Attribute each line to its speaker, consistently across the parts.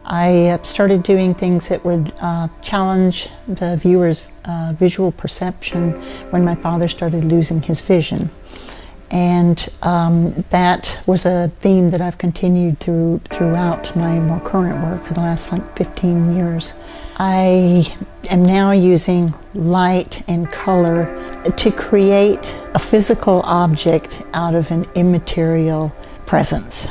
Speaker 1: I started doing things that would challenge the viewer's visual perception when my father started losing his vision. And that was a theme that I've continued throughout my more current work for the last 15 years. I am now using light and color to create a physical object out of an immaterial presence.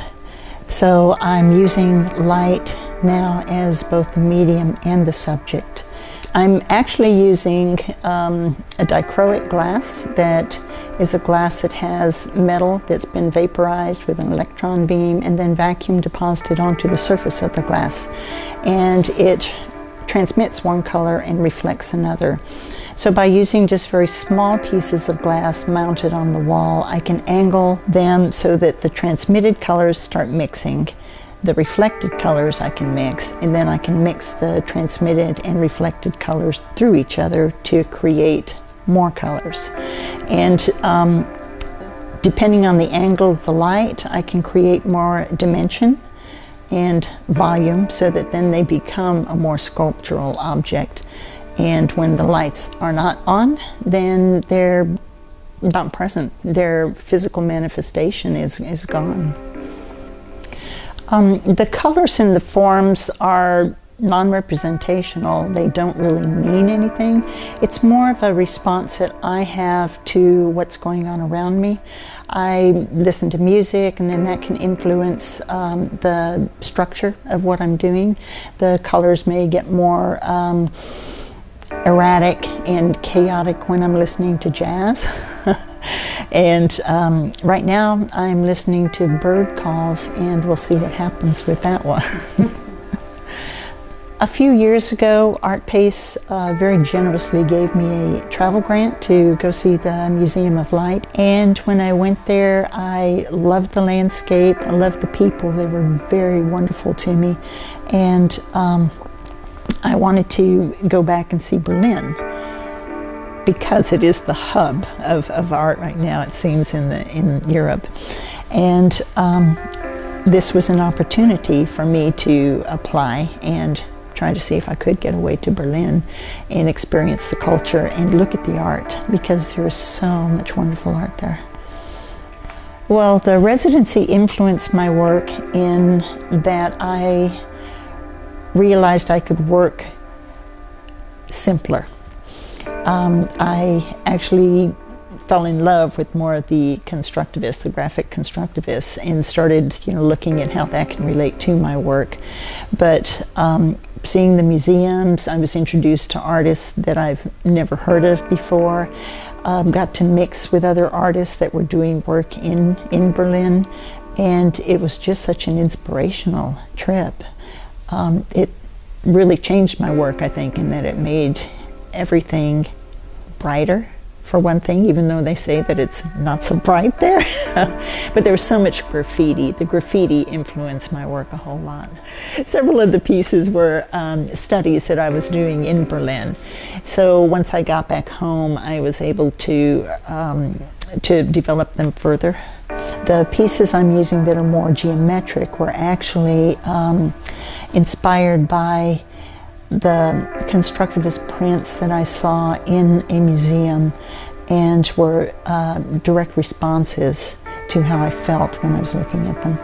Speaker 1: So I'm using light now as both the medium and the subject. I'm actually using a dichroic glass that is a glass that has metal that's been vaporized with an electron beam and then vacuum deposited onto the surface of the glass. And it transmits one color and reflects another. So by using just very small pieces of glass mounted on the wall, I can angle them so that the transmitted colors start mixing. The reflected colors I can mix, and then I can mix the transmitted and reflected colors through each other to create more colors. And depending on the angle of the light, I can create more dimension and volume so that then they become a more sculptural object. And when the lights are not on, then they're not present. Their physical manifestation is gone. The colors and the forms are non-representational. They don't really mean anything. It's more of a response that I have to what's going on around me. I listen to music, and then that can influence the structure of what I'm doing. The colors may get more erratic and chaotic when I'm listening to jazz. And right now I'm listening to bird calls, and we'll see what happens with that one. A few years ago, ArtPace very generously gave me a travel grant to go see the Museum of Light. And when I went there, I loved the landscape, I loved the people. They were very wonderful to me. And I wanted to go back and see Berlin, because it is the hub of art right now, it seems, in Europe. And this was an opportunity for me to apply and try to see if I could get away to Berlin and experience the culture and look at the art, because there is so much wonderful art there. Well, the residency influenced my work in that I realized I could work simpler. I actually fell in love with more of the constructivists, the graphic constructivists, and started, looking at how that can relate to my work. But seeing the museums, I was introduced to artists that I've never heard of before. Got to mix with other artists that were doing work in Berlin, and it was just such an inspirational trip. It really changed my work, I think, in that it made everything brighter, for one thing, even though they say that it's not so bright there. But there was so much graffiti. The graffiti influenced my work a whole lot. Several of the pieces were studies that I was doing in Berlin. So once I got back home, I was able to develop them further. The pieces I'm using that are more geometric were actually inspired by the constructivist prints that I saw in a museum, and were direct responses to how I felt when I was looking at them.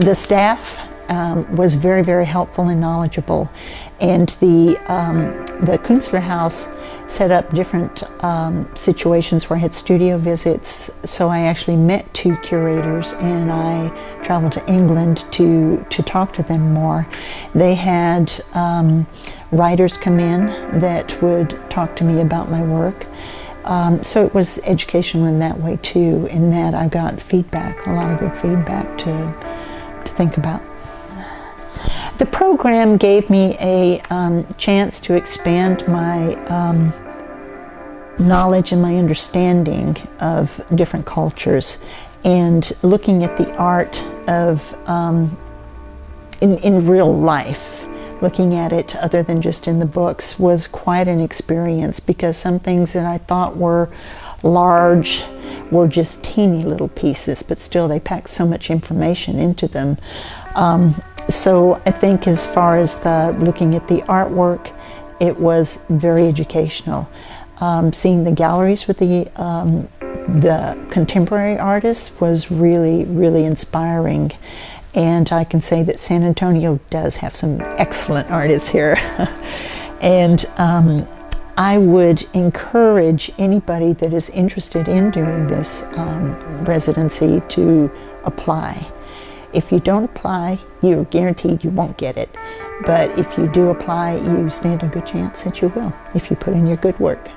Speaker 1: The staff was very, very helpful and knowledgeable, and the Künstlerhaus set up different situations where I had studio visits, so I actually met two curators, and I traveled to England to talk to them more. They had writers come in that would talk to me about my work. So it was educational in that way too, in that I got feedback, a lot of good feedback to think about. The program gave me a chance to expand my knowledge and my understanding of different cultures, and looking at the art of in real life. Looking at it other than just in the books was quite an experience, because some things that I thought were large were just teeny little pieces, but still they packed so much information into them. So I think as far as looking at the artwork, it was very educational. Seeing the galleries with the contemporary artists was really, really inspiring. And I can say that San Antonio does have some excellent artists here. And I would encourage anybody that is interested in doing this residency to apply. If you don't apply, you're guaranteed you won't get it. But if you do apply, you stand a good chance that you will, if you put in your good work.